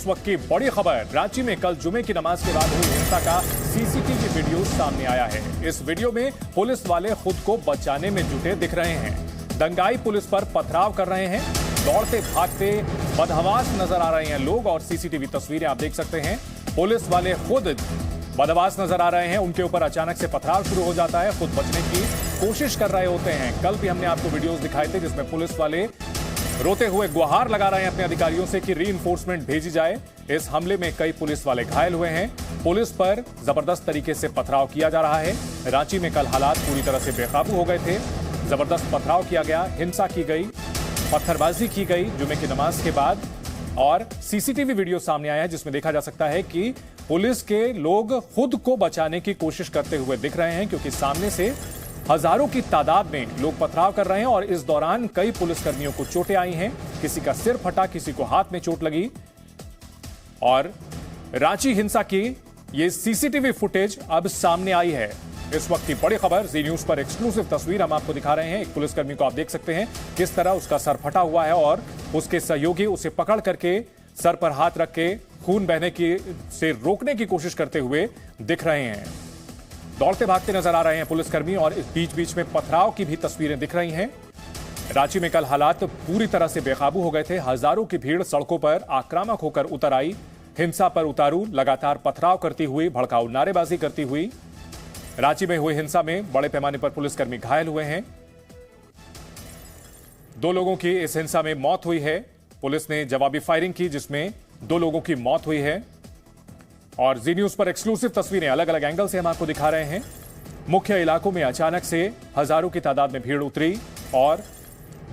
इस वक्त की बड़ी खबर, रांची में कल जुमे की नमाज के बाद हुई हिंसा का सीसीटीवी वीडियो सामने आया है। इस वीडियो में पुलिस वाले खुद को बचाने में जुटे दिख रहे हैं। दंगाई पुलिस पर पथराव कर रहे हैं, दौड़ते भागते बदहवास नजर आ रहे हैं लोग और सीसीटीवी तस्वीरें आप देख सकते हैं। पुलिस वाले खुद बदहवास नजर आ रहे हैं, उनके ऊपर अचानक से पथराव शुरू हो जाता है, खुद बचने की कोशिश कर रहे होते हैं। कल भी हमने आपको वीडियोस दिखाए थे जिसमें पुलिस वाले रोते हुए गुहार लगा रहे हैं अपने अधिकारियों से कि रीइंफोर्समेंट भेजी जाए। इस हमले में कई पुलिस वाले घायल हुए हैं। पुलिस पर जबरदस्त तरीके से पथराव किया जा रहा है। रांची में कल हालात पूरी तरह से बेकाबू हो गए थे। जबरदस्त पथराव किया गया, हिंसा की गई, पत्थरबाजी की गई जुमे की नमाज के बाद। और सीसीटीवी वीडियो सामने आया है जिसमें देखा जा सकता है कि पुलिस के लोग खुद को बचाने की कोशिश करते हुए दिख रहे हैं, क्योंकि सामने से हजारों की तादाद में लोग पथराव कर रहे हैं और इस दौरान कई पुलिसकर्मियों को चोटें आई हैं। किसी का सिर फटा, किसी को हाथ में चोट लगी। और रांची हिंसा की ये सीसीटीवी फुटेज अब सामने आई है। इस वक्त की बड़ी खबर, जी न्यूज पर एक्सक्लूसिव तस्वीर हम आपको दिखा रहे हैं। एक पुलिसकर्मी को आप देख सकते हैं किस तरह उसका सर फटा हुआ है और उसके सहयोगी उसे पकड़ करके सर पर हाथ रख के खून बहने की से रोकने की कोशिश करते हुए दिख रहे हैं। दौड़ते भागते नजर आ रहे हैं पुलिसकर्मी और इस बीच बीच में पथराव की भी तस्वीरें दिख रही हैं। रांची में कल हालात पूरी तरह से बेकाबू हो गए थे। हजारों की भीड़ सड़कों पर आक्रामक होकर उतर आई, हिंसा पर उतारू लगातार पथराव करती हुई, भड़काऊ नारेबाजी करती हुई। रांची में हुई हिंसा में बड़े पैमाने पर पुलिसकर्मी घायल हुए हैं। 2 लोगों की इस हिंसा में मौत हुई है। पुलिस ने जवाबी फायरिंग की जिसमें 2 लोगों की मौत हुई है। और जी न्यूज पर एक्सक्लूसिव तस्वीरें अलग अलग एंगल से हम आपको दिखा रहे हैं। मुख्य इलाकों में अचानक से हजारों की तादाद में भीड़ उतरी और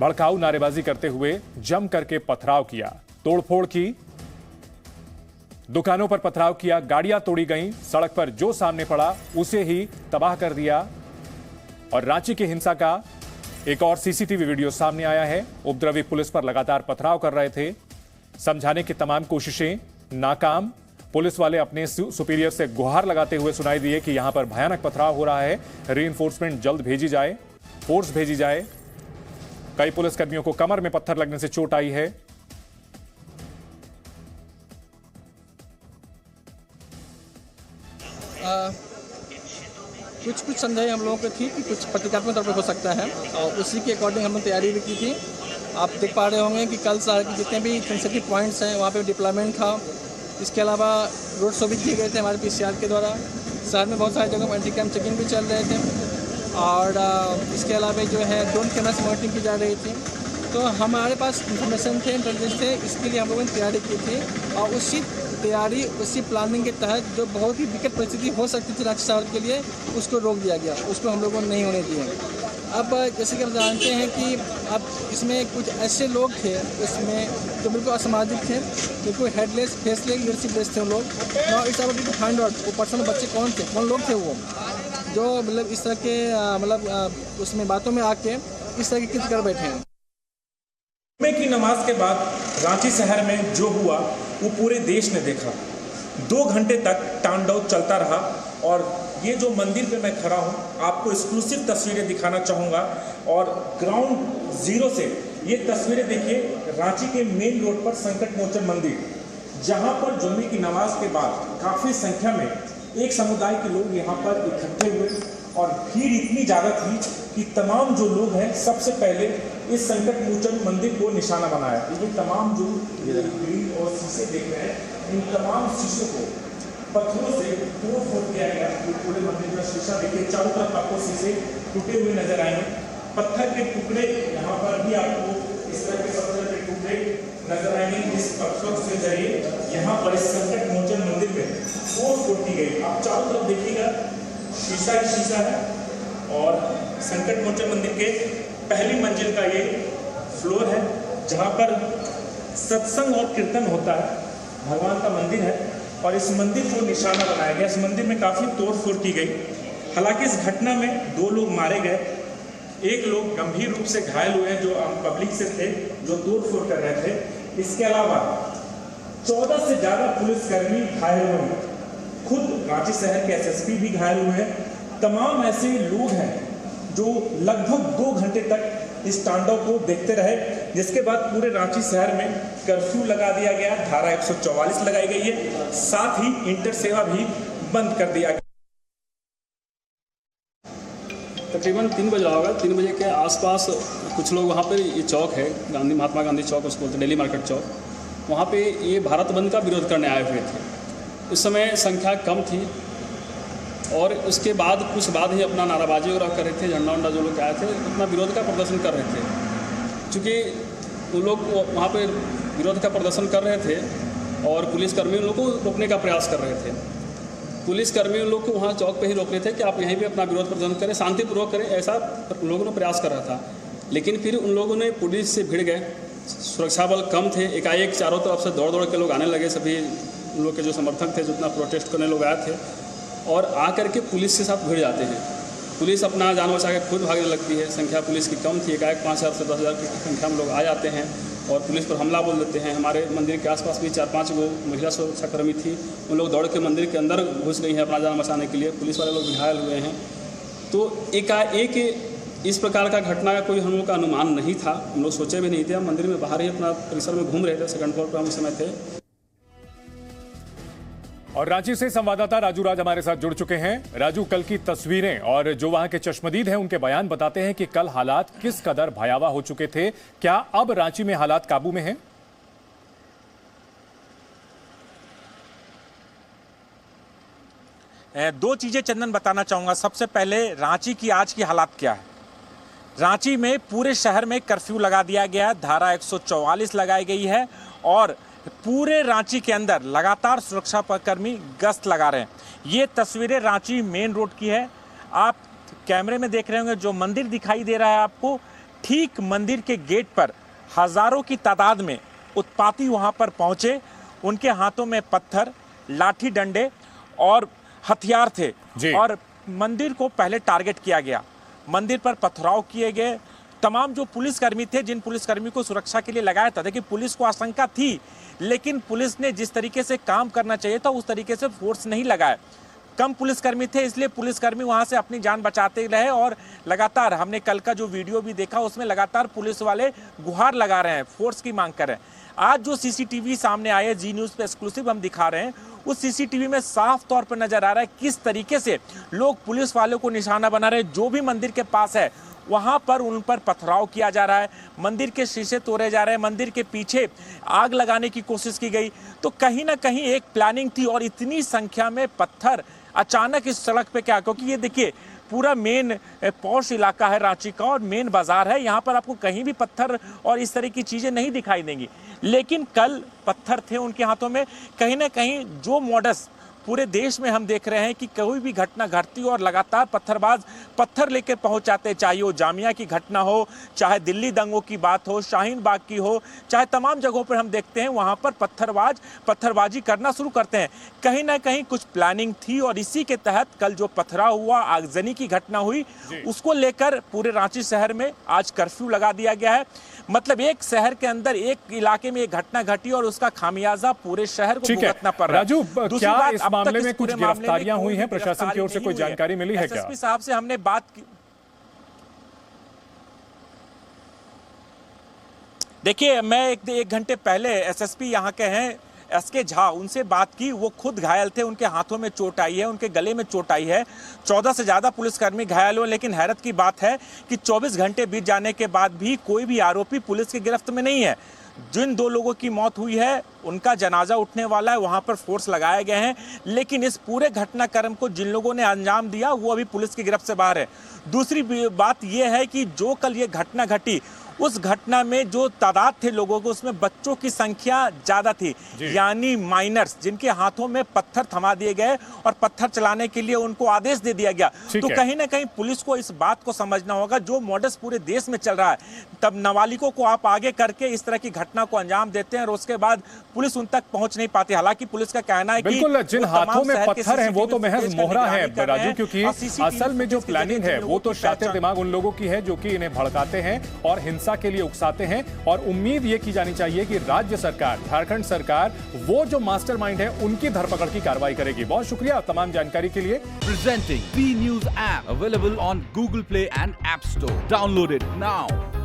भड़काऊ नारेबाजी करते हुए जम करके पथराव किया, तोड़फोड़ की, दुकानों पर पथराव किया, गाड़ियां तोड़ी गईं, सड़क पर जो सामने पड़ा उसे ही तबाह कर दिया। और रांची की हिंसा का एक और सीसीटीवी वीडियो सामने आया है। उपद्रवी पुलिस पर लगातार पथराव कर रहे थे, समझाने की तमाम कोशिशें नाकाम। पुलिस वाले अपने सुपीरियर से गुहार लगाते हुए सुनाई दिए कि यहां पर भयानक पथराव हो रहा है, रीइंफोर्समेंट जल्द भेजी जाए, फोर्स भेजी जाए। कई पुलिसकर्मियों को कमर में पत्थर लगने से चोट आई है। कुछ संदेह हम लोगों को थी कि कुछ प्रतीकात्मक तौर पर हो सकता है और उसी के अकॉर्डिंग हमने तैयारी भी की थी। आप देख पा रहे होंगे कि कल शहर के जितने भी सेंसिटिव पॉइंट्स हैं वहाँ पे डिप्लॉयमेंट था। इसके अलावा रोड शो भी किए गए थे हमारे पीसीआर के द्वारा। शहर में बहुत सारी जगह पर एंटी क्राइम चेकिंग भी चल रहे थे और इसके अलावा जो है ड्रोन कैमरा से मॉनिटरिंग की जा रही थी। तो हमारे पास इंफॉर्मेशन थे, इंटेलिजेंस थे, इसके लिए हम लोगों ने तैयारी की थी और उसी प्लानिंग के तहत जो बहुत ही विकट परिस्थिति हो सकती थी रांची शहर के लिए, उसको रोक दिया गया, उसको हम लोगों ने नहीं होने दिए। अब जैसे कि हम जानते हैं कि अब इसमें कुछ ऐसे लोग थे इसमें जो बिल्कुल असामाजिक थे, बिल्कुल हेडलेस फेसलेस लीडरशिप लेस थे वो लोग। Now it's about to find out वो पर्सन बच्चे कौन थे, कौन लोग थे वो जो मतलब इस तरह के उसमें बातों में आके इस तरह की कृत्य कर बैठे हैं। जुमे की नमाज के बाद रांची शहर में जो हुआ वो पूरे देश ने देखा। 2 घंटे तक तांडव चलता रहा और ये जो मंदिर पे मैं खड़ा हूँ आपको एक्सक्लूसिव तस्वीरें दिखाना चाहूँगा। और ग्राउंड जीरो से ये तस्वीरें देखिए, रांची के मेन रोड पर संकट मोचन मंदिर, जहाँ पर जुम्मे की नमाज के बाद काफ़ी संख्या में एक समुदाय के लोग यहाँ पर इकट्ठे हुए और भीड़ इतनी ज़्यादा थी कि तमाम जो लोग हैं सबसे पहले इस संकट मोचन मंदिर को निशाना बनाया। ये तमाम जो ग्रिल और शीशे देख रहे हैं, इन तमाम शीशों को पत्थरों से तोड़-फोड़ किया गया। ये पूरे मंदिर का शीशा देखिए, चारों तरफ आपको शीशे टूटे हुए नजर आएंगे। पत्थर के टुकड़े यहाँ पर भी आपको इस तरह के पत्थर के टुकड़े नजर आएंगे। इस पत्थरों के जरिए यहाँ पर इस संकट मोचन मंदिर में तोड़-फोड़ की गई। आप चारों तरफ देखिएगा, शीशा ही शीशा है। और संकट मोचन मंदिर के पहली मंजिल का ये फ्लोर है जहाँ पर सत्संग और कीर्तन होता है। भगवान का मंदिर है और इस मंदिर को निशाना बनाया गया। इस मंदिर में काफ़ी तोड़-फोड़ की गई। हालांकि इस घटना में 2 लोग मारे गए, 1 लोग गंभीर रूप से घायल हुए जो पब्लिक से थे जो तोड़-फोड़ कर रहे थे। इसके अलावा 14 से ज़्यादा पुलिसकर्मी घायल हुए, खुद रांची शहर के एसएसपी भी घायल हुए हैं। तमाम ऐसे लोग हैं जो लगभग 2 घंटे तक इस तांडव को देखते रहे, जिसके बाद पूरे रांची शहर में कर्फ्यू लगा दिया गया, धारा 144 लगाई गई है, साथ ही इंटर सेवा भी बंद कर दिया गया। तकरीबन 3 बजे होगा, 3 बजे के आसपास कुछ लोग वहाँ पर, ये चौक है गांधी, महात्मा गांधी चौक उसको बोलते हैं, डेली मार्केट चौक, वहाँ पे ये भारत बंद का विरोध करने आए हुए थे। उस समय संख्या कम थी और उसके बाद कुछ बाद ही अपना नाराबाजी वगैरह कर रहे थे, झंडा वंडा जो लोग आए थे अपना विरोध का प्रदर्शन कर रहे थे। चूँकि उन लोग वहाँ पर विरोध का प्रदर्शन कर रहे थे और पुलिसकर्मी उन लोग को रोकने का प्रयास कर रहे थे। पुलिसकर्मी उन लोग को वहाँ चौक पे ही रोक रहे थे कि आप यहीं पे अपना विरोध प्रदर्शन करें, शांतिपूर्वक करें, ऐसा उन लोगों ने प्रयास कर रहा था। लेकिन फिर उन लोगों ने पुलिस से भिड़ गए, सुरक्षा बल कम थे, एकाएक चारों तरफ से दौड़ दौड़ के लोग आने लगे, सभी उन लोग के जो समर्थक थे, जितना प्रोटेस्ट करने लोग आए थे, और आकर के पुलिस के साथ भिड़ जाते हैं। पुलिस अपना जान बचा के खुद भागने लगती है। संख्या पुलिस की कम थी, एकाएक 5,000 से 10,000 की संख्या में लोग आ जाते हैं और पुलिस पर हमला बोल देते हैं। हमारे मंदिर के आसपास भी 4-5 वो महिला सुरक्षाकर्मी थी, उन लोग दौड़ के मंदिर के अंदर घुस गई हैं अपना जान बचाने के लिए, पुलिस वाले लोग घायल हुए हैं। तो एकाएक इस प्रकार का घटना का कोई हम लोग का अनुमान नहीं था, हम लोग सोचे भी नहीं थे। हम मंदिर में बाहर ही अपना परिसर में घूम रहे थे, 2nd फ्लोर पर हम उस समय थे। और रांची से संवाददाता राजू राज हमारे साथ जुड़ चुके हैं। राजू, कल की तस्वीरें और जो वहां के चश्मदीद हैं उनके बयान बताते हैं कि कल हालात किस कदर भयावह हो चुके थे। क्या अब रांची में हालात काबू में हैं? दो चीजें चंदन बताना चाहूंगा। सबसे पहले रांची की आज की हालात क्या है। रांची में पूरे शहर में कर्फ्यू लगा दिया गया है, धारा 144 लगाई गई है और पूरे रांची के अंदर लगातार सुरक्षा कर्मी गश्त लगा रहे हैं। ये तस्वीरें रांची मेन रोड की है। आप कैमरे में देख रहे होंगे जो मंदिर दिखाई दे रहा है आपको, ठीक मंदिर के गेट पर हजारों की तादाद में उत्पाती वहां पर पहुंचे। उनके हाथों में पत्थर, लाठी डंडे और हथियार थे और मंदिर को पहले टारगेट किया गया। मंदिर पर पथराव किए गए। तमाम जो पुलिसकर्मी थे, जिन पुलिसकर्मी को सुरक्षा के लिए लगाया था, देखिए पुलिस को आशंका थी, लेकिन पुलिस ने जिस तरीके से काम करना चाहिए था उस तरीके से फोर्स नहीं लगाया। कम पुलिसकर्मी थे, इसलिए पुलिसकर्मी वहां से अपनी जान बचाते रहे और लगातार हमने कल का जो वीडियो भी देखा उसमें लगातार पुलिस वाले गुहार लगा रहे हैं, फोर्स की मांग कर रहे हैं। आज जो सीसीटीवी सामने आए, जी न्यूज़ पे एक्सक्लूसिव हम दिखा रहे हैं, उस सीसीटीवी में साफ तौर पर नजर आ रहा है किस तरीके से लोग पुलिस वालों को निशाना बना रहे हैं। जो भी मंदिर के पास है वहां पर उन पर पथराव किया जा रहा है, मंदिर के शीशे तोड़े जा रहे हैं, मंदिर के पीछे आग लगाने की कोशिश की गई। तो कहीं ना कहीं एक प्लानिंग थी और इतनी संख्या में पत्थर अचानक इस सड़क पे क्या, क्योंकि ये देखिए पूरा मेन पॉश इलाका है रांची का और मेन बाजार है, यहाँ पर आपको कहीं भी पत्थर और इस तरह की चीजें नहीं दिखाई देंगी। लेकिन कल पत्थर थे उनके हाथों में। कहीं ना कहीं जो मॉडस पूरे देश में हम देख रहे हैं कि कोई भी घटना घटती और लगातार पत्थरबाज पत्थर लेकर पहुंच जाते हैं, चाहे वो जामिया की घटना हो, चाहे दिल्ली दंगों की बात हो, शाहीन बाग की हो, चाहे तमाम जगहों पर हम देखते हैं वहां पर पत्थरबाजी करना शुरू करते हैं। कहीं ना कहीं कुछ प्लानिंग थी और इसी के तहत कल जो पथराव हुआ, आगजनी की घटना हुई, उसको लेकर पूरे रांची शहर में आज कर्फ्यू लगा दिया गया है। मतलब एक शहर के अंदर एक इलाके में एक घटना घटी और उसका खामियाजा पूरे शहर को भुगतना पड़ रहा है। राजू, क्या इस मामले में कुछ गिरफ्तारियां हुई हैं? प्रशासन की ओर से कोई जानकारी मिली है क्या? एसएसपी साहब से हमने बात की। देखिए, मैं एक घंटे पहले एसएसपी यहाँ के हैं एसके झा, उनसे बात की। वो खुद घायल थे, उनके हाथों में चोट आई है, उनके गले में चोट आई है। 14 से ज्यादा पुलिसकर्मी घायल हुए, लेकिन हैरत की बात है कि 24 घंटे बीत जाने के बाद भी कोई भी आरोपी पुलिस की गिरफ्त में नहीं है। जिन 2 लोगों की मौत हुई है उनका जनाजा उठने वाला है, वहां पर फोर्स लगाए गए हैं, लेकिन इस पूरे घटनाक्रम को जिन लोगों ने अंजाम दिया वो अभी पुलिस की गिरफ्त से बाहर है। दूसरी बात यह है कि जो कल ये घटना घटी, उस घटना में जो तादाद थे लोगों को, उसमें बच्चों की संख्या ज्यादा थी, यानी माइनर्स, जिनके हाथों में पत्थर थमा दिए गए और पत्थर चलाने के लिए उनको आदेश दे दिया गया। तो कहीं ना कहीं पुलिस को इस बात को समझना होगा, जो मॉडस पूरे देश में चल रहा है, तब नाबालिगों को आप आगे करके इस तरह की घटना को अंजाम देते हैं और उसके बाद पुलिस उन तक पहुंच नहीं पाती। हालांकि पुलिस का कहना है कि बिल्कुल जिन हाथों में पत्थर है वो तो महज मोहरा है राजू, क्योंकि असल में जो प्लानिंग है वो तो शातिर दिमाग उन लोगों की है जो कि इन्हें भड़काते हैं और हिंसा के लिए उकसाते हैं। और उम्मीद ये की जानी चाहिए कि राज्य सरकार, झारखंड सरकार, वो जो मास्टरमाइंड है उनकी धरपकड़ की कार्रवाई करेगी। बहुत शुक्रिया तमाम जानकारी के लिए। Presenting B news app available on Google Play and App Store. Download it now.